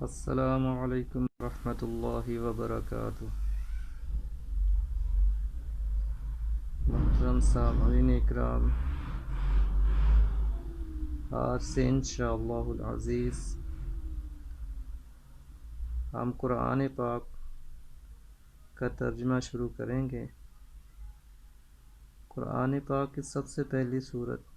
السلام علیکم ورحمۃ اللہ وبرکاتہ۔ محترم سامعین اکرام، آج سے انشاءاللہ العزیز ہم قرآن پاک کا ترجمہ شروع کریں گے۔ قرآن پاک کی سب سے پہلی سورت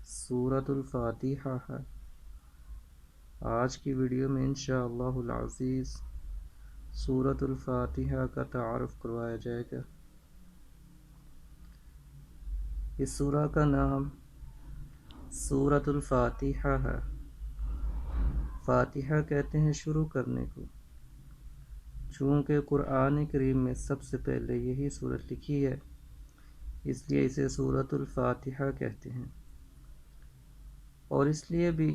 سورۃ الفاتحہ ہے۔ آج کی ویڈیو میں انشاءاللہ العزیز سورۃ الفاتحہ کا تعارف کروایا جائے گا۔ اس سورہ کا نام سورۃ الفاتحہ ہے۔ فاتحہ کہتے ہیں شروع کرنے کو، چونکہ قرآن کریم میں سب سے پہلے یہی سورت لکھی ہے، اس لیے اسے سورۃ الفاتحہ کہتے ہیں۔ اور اس لیے بھی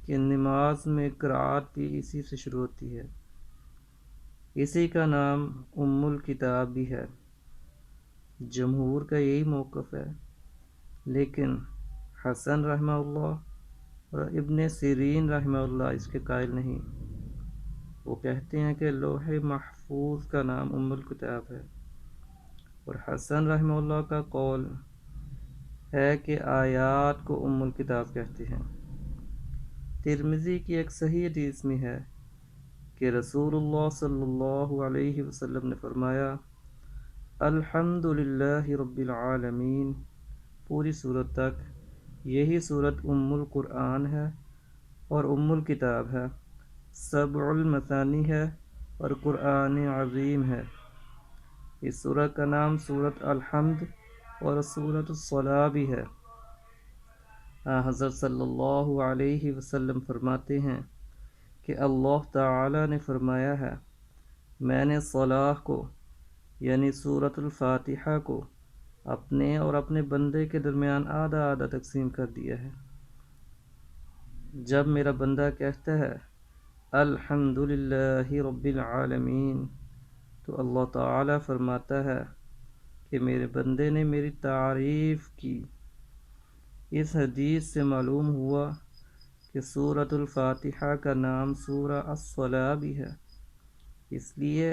کہ نماز میں قرأت بھی اسی سے شروع ہوتی ہے۔ اسی کا نام ام الکتاب بھی ہے۔ جمہور کا یہی موقف ہے، لیکن حسن رحمہ اللہ اور ابن سیرین رحمہ اللہ اس کے قائل نہیں۔ وہ کہتے ہیں کہ لوح محفوظ کا نام ام الکتاب ہے، اور حسن رحمہ اللہ کا قول ہے کہ آیات کو ام الکتاب کہتے ہیں۔ ترمذی کی ایک صحیح حدیث میں ہے کہ رسول اللہ صلی اللہ علیہ وسلم نے فرمایا، الحمد للہ رب العالمین، پوری سورت تک یہی سورت ام القرآن ہے اور ام الکتاب ہے، سبع المثانی ہے اور قرآن عظیم ہے۔ اس سورت کا نام سورت الحمد اور سورت الصلاح بھی ہے۔ حضرت صلی اللہ علیہ وسلم فرماتے ہیں کہ اللہ تعالی نے فرمایا ہے، میں نے صلاح کو یعنی سورۃ الفاتحہ کو اپنے اور اپنے بندے کے درمیان آدھا آدھا تقسیم کر دیا ہے۔ جب میرا بندہ کہتا ہے الحمد للہ رب العالمین، تو اللہ تعالی فرماتا ہے کہ میرے بندے نے میری تعریف کی۔ اس حدیث سے معلوم ہوا کہ سورۃ الفاتحہ کا نام سورہ الصلاح بھی ہے، اس لیے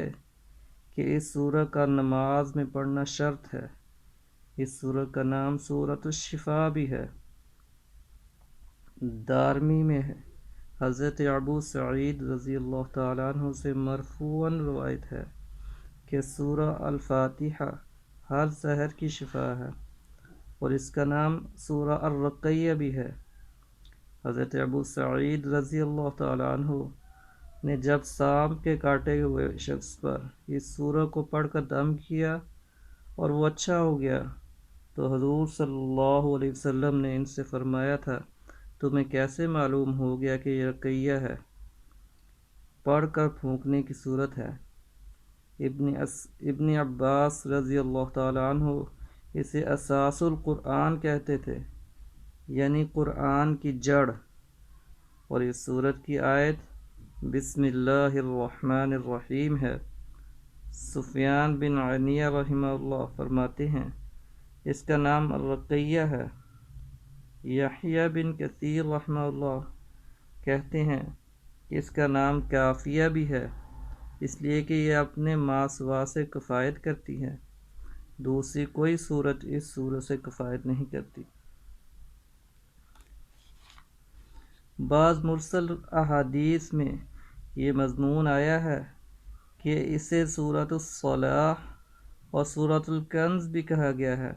کہ اس سورہ کا نماز میں پڑھنا شرط ہے۔ اس سورہ کا نام سورۃ الشفاء بھی ہے۔ دارمی میں ہے، حضرت ابو سعید رضی اللہ تعالیٰ عنہ سے مرفوعاً روایت ہے کہ سورہ الفاتحہ ہر سحر کی شفا ہے، اور اس کا نام سورہ الرقیہ بھی ہے۔ حضرت ابو سعید رضی اللہ تعالیٰ عنہ نے جب سانپ کے کاٹے ہوئے شخص پر اس سورہ کو پڑھ کر دم کیا اور وہ اچھا ہو گیا، تو حضور صلی اللہ علیہ وسلم نے ان سے فرمایا تھا، تمہیں کیسے معلوم ہو گیا کہ یہ رقیہ ہے؟ پڑھ کر پھونکنے کی صورت ہے۔ ابن عباس رضی اللہ تعالیٰ عنہ اسے اساس القرآن کہتے تھے، یعنی قرآن کی جڑ، اور اس سورت کی آیت بسم اللہ الرحمن الرحیم ہے۔ سفیان بن عینیہ رحمہ اللہ فرماتے ہیں اس کا نام الرقیہ ہے۔ یحییٰ بن کثیر رحمہ اللہ کہتے ہیں کہ اس کا نام کافیہ بھی ہے، اس لیے کہ یہ اپنے ما سوا سے کفایت کرتی ہے، دوسری کوئی صورت اس سورت سے کفایت نہیں کرتی۔ بعض مرسل احادیث میں یہ مضمون آیا ہے کہ اسے سورۃ الصلاح اور سورۃ الکنز بھی کہا گیا ہے۔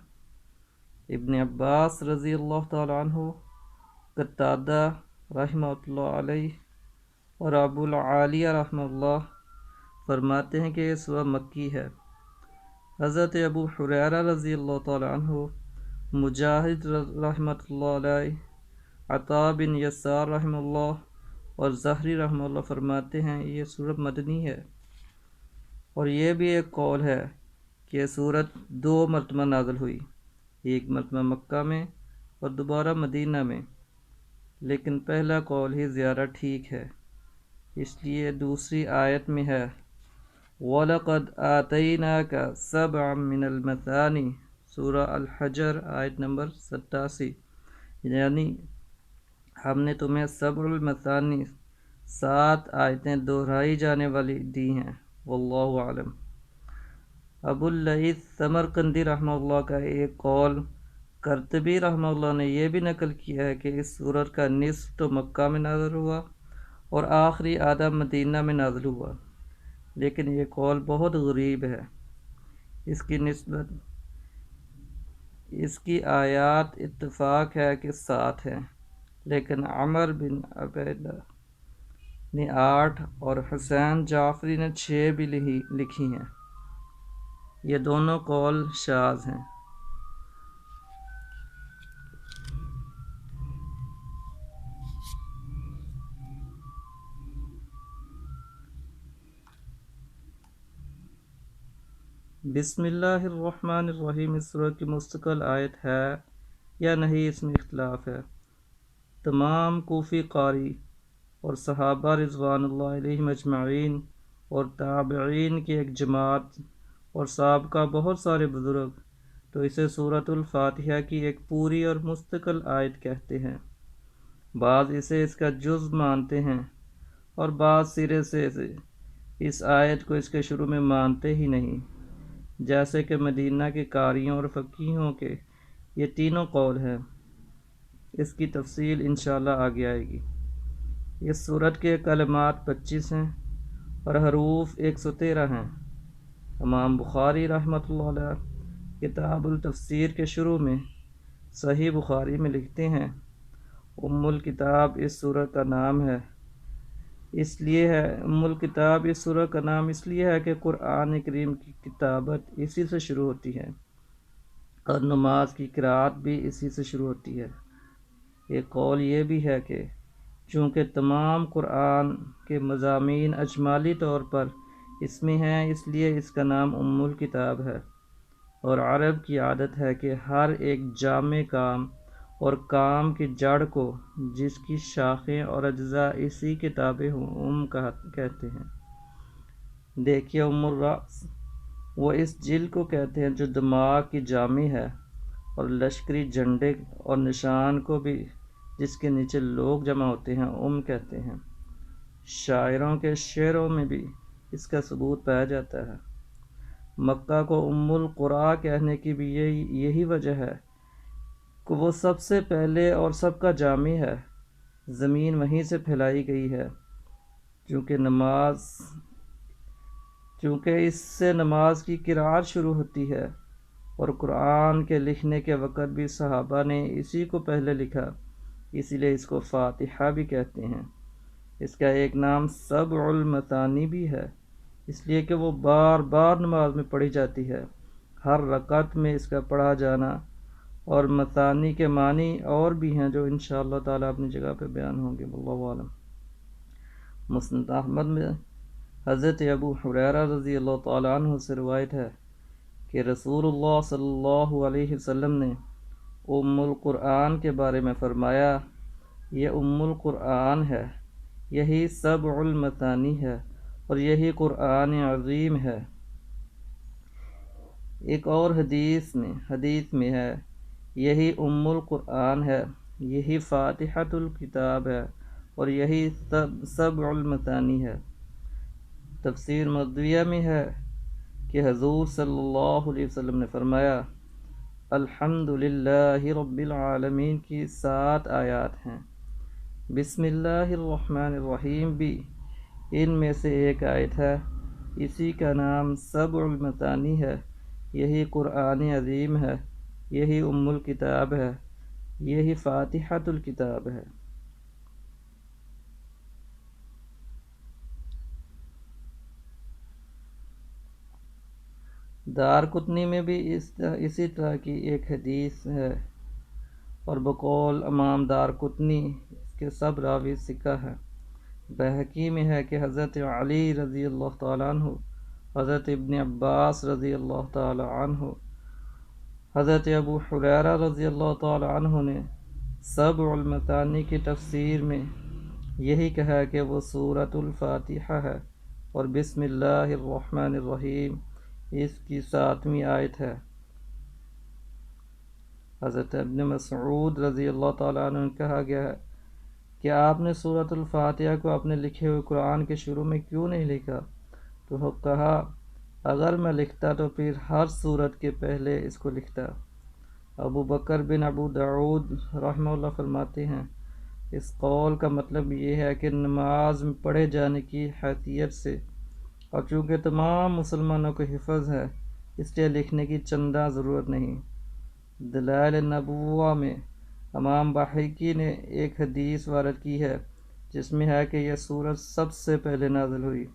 ابن عباس رضی اللہ تعالیٰ عنہ، قتادہ رحمہ اللہ علیہ اور ابو العالیہ رحمہ اللہ فرماتے ہیں کہ یہ سورہ مکی ہے۔ حضرت ابو ہریرہ رضی اللہ تعالیٰ عنہ، مجاہد رحمۃ اللہ علیہ، عطاء بن یسار رحمہ اللہ اور زہری رحمہ اللہ فرماتے ہیں یہ سورت مدنی ہے۔ اور یہ بھی ایک قول ہے کہ یہ سورت 2 مرتبہ نازل ہوئی، ایک مرتبہ مکہ میں اور دوبارہ مدینہ میں، لیکن پہلا قول ہی زیادہ ٹھیک ہے، اس لیے دوسری آیت میں ہے وَلَقَدْ آتَيْنَاكَ سَبْعًا مِّنَ الْمَثَانِي، سورہ الحجر آیت نمبر 87، یعنی ہم نے تمہیں سبع المثانی 7 آیتیں دہرائی جانے والی دی ہیں، واللہ عالم۔ ابو اللیث سمرقندی رحمہ اللہ کا ایک قول قرطبی رحمہ اللہ نے یہ بھی نقل کیا ہے کہ اس سورت کا نصف تو مکہ میں نازل ہوا اور آخری آدھا مدینہ میں نازل ہوا، لیکن یہ قول بہت غریب ہے۔ اس کی آیات اتفاق ہے کہ 7 ہیں، لیکن عمر بن عبیدہ نے 8 اور حسین جعفری نے 6 بھی لکھی ہیں۔ یہ دونوں قول شاذ ہیں۔ بسم اللہ الرحمن الرحیم اس سورہ کی مستقل آیت ہے یا نہیں، اس میں اختلاف ہے۔ تمام کوفی قاری اور صحابہ رضوان اللہ علیہم اجمعین اور تابعین کی ایک جماعت اور سابقہ بہت سارے بزرگ تو اسے سورۃ الفاتحہ کی ایک پوری اور مستقل آیت کہتے ہیں۔ بعض اسے اس کا جز مانتے ہیں اور بعض سرے سے اس آیت کو اس کے شروع میں مانتے ہی نہیں، جیسے کہ مدینہ کے قاریوں اور فقیہوں کے یہ تینوں قول ہیں۔ اس کی تفصیل انشاءاللہ آگے آئے گی۔ اس سورت کے کلمات 25 ہیں اور حروف 113 ہیں۔ امام بخاری رحمۃ اللہ علیہ کتاب التفسیر کے شروع میں صحیح بخاری میں لکھتے ہیں، ام الکتاب اس سورت کا نام ہے ام الکتاب اس سورہ کا نام اس لیے ہے کہ قرآن کریم کی کتابت اسی سے شروع ہوتی ہے اور نماز کی قرات بھی اسی سے شروع ہوتی ہے۔ ایک قول یہ بھی ہے کہ چونکہ تمام قرآن کے مضامین اجمالی طور پر اس میں ہیں، اس لیے اس کا نام ام الکتاب ہے، اور عرب کی عادت ہے کہ ہر ایک جامع کام اور کام کی جڑ کو جس کی شاخیں اور اجزاء اسی کتابیں کہتے ہیں۔ دیکھیے ام الراس، وہ اس جلد کو کہتے ہیں جو دماغ کی جامع ہے، اور لشکری جھنڈے اور نشان کو بھی جس کے نیچے لوگ جمع ہوتے ہیں کہتے ہیں۔ شاعروں کے شعروں میں بھی اس کا ثبوت پایا جاتا ہے۔ مکہ کو ام القریٰ کہنے کی بھی یہی وجہ ہے کہ وہ سب سے پہلے اور سب کا جامع ہے، زمین وہیں سے پھیلائی گئی ہے۔ چونکہ اس سے نماز کی قرات شروع ہوتی ہے، اور قرآن کے لکھنے کے وقت بھی صحابہ نے اسی کو پہلے لکھا، اسی لیے اس کو فاتحہ بھی کہتے ہیں۔ اس کا ایک نام سبع المثانی بھی ہے، اس لیے کہ وہ بار بار نماز میں پڑھی جاتی ہے، ہر رکعت میں اس کا پڑھا جانا، اور مثانی کے معنی اور بھی ہیں جو انشاءاللہ تعالیٰ اپنی جگہ پہ بیان ہوں گے، واللہ عالم۔ مسند احمد میں حضرت ابو ہریرہ رضی اللہ تعالیٰ عنہ سے روایت ہے کہ رسول اللہ صلی اللہ علیہ وسلم نے ام القرآن کے بارے میں فرمایا، یہ ام القرآن ہے، یہی سبع المثانی ہے، اور یہی قرآن عظیم ہے۔ ایک اور حدیث میں ہے، یہی ام القرآن ہے، یہی فاتحۃ الکتاب ہے، اور یہی سبع المثانی ہے۔ تفسیر مردویہ میں ہے کہ حضور صلی اللہ علیہ وسلم نے فرمایا، الحمدللہ رب العالمین کی 7 آیات ہیں۔ بسم اللہ الرحمن الرحیم بھی ان میں سے ایک آیت ہے، اسی کا نام سبع المثانی ہے، یہی قرآن عظیم ہے، یہی ام الکتاب ہے، یہی فاتحۃ الکتاب ہے۔ دارقطنی میں بھی اسی طرح کی ایک حدیث ہے، اور بقول امام دارقطنی اس کے سب راوی ثقہ ہیں۔ بہقی میں ہے کہ حضرت علی رضی اللہ تعالیٰ عنہ، حضرت ابن عباس رضی اللہ تعالیٰ عنہ، حضرت ابو ہریرہ رضی اللہ تعالیٰ عنہ نے سبع المثانی کی تفسیر میں یہی کہا کہ وہ سورۃ الفاتحہ ہے، اور بسم اللہ الرحمن الرحیم اس کی 7ویں آیت ہے۔ حضرت ابن مسعود رضی اللہ تعالیٰ عنہ کہا گیا ہے کہ آپ نے سورۃ الفاتحہ کو اپنے لکھے ہوئے قرآن کے شروع میں کیوں نہیں لکھا؟ تو کہا اگر میں لکھتا تو پھر ہر سورت کے پہلے اس کو لکھتا۔ ابو بکر بن ابو داود رحمہ اللہ فرماتے ہیں اس قول کا مطلب یہ ہے کہ نماز میں پڑھے جانے کی حیثیت سے اور چونکہ تمام مسلمانوں کو حفظ ہے اس لیے لکھنے کی چندہ ضرورت نہیں۔ دلائل نبوہ میں امام بحیقی نے ایک حدیث وارد کی ہے جس میں ہے کہ یہ سورت سب سے پہلے نازل ہوئی۔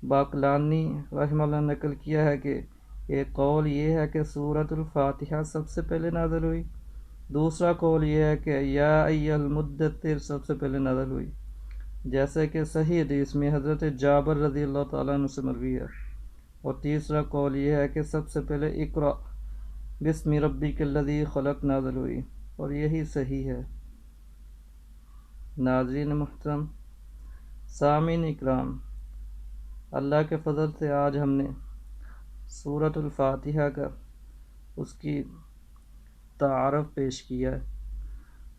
باقلانی رحمہ اللہ نے نقل کیا ہے کہ ایک قول یہ ہے کہ سورۃ الفاتحہ سب سے پہلے نازل ہوئی، دوسرا قول یہ ہے کہ یا ایھا المدثر سب سے پہلے نازل ہوئی، جیسے کہ صحیح حدیث میں حضرت جابر رضی اللہ تعالیٰ عنہ سے مروی ہے، اور تیسرا قول یہ ہے کہ سب سے پہلے اقرأ بسم ربک الذی خلق نازل ہوئی، اور یہی صحیح ہے۔ ناظرین محترم، سامعین اکرام، اللہ کے فضل سے آج ہم نے سورۃ الفاتحہ کا اس کی تعارف پیش کیا ہے۔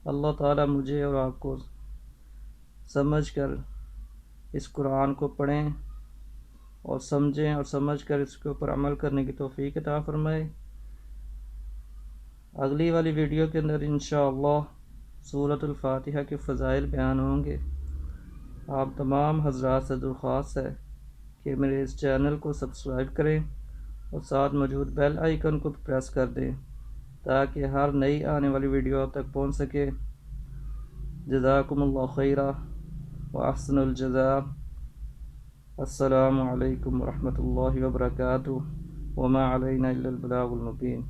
اللہ تعالیٰ مجھے اور آپ کو سمجھ کر اس قرآن کو پڑھیں اور سمجھیں اور سمجھ کر اس کے اوپر عمل کرنے کی توفیق عطا فرمائے۔ اگلی والی ویڈیو کے اندر انشاءاللہ سورۃ الفاتحہ کے فضائل بیان ہوں گے۔ آپ تمام حضرات سے درخواست ہے کہ میرے اس چینل کو سبسکرائب کریں اور ساتھ موجود بیل آئیکن کو پریس کر دیں تاکہ ہر نئی آنے والی ویڈیو آپ تک پہنچ سکے۔ جزاکم اللہ خیرہ واحسن الجزاء۔ السلام علیکم ورحمۃ اللہ وبرکاتہ، وما علینا الا البلاغ المبین۔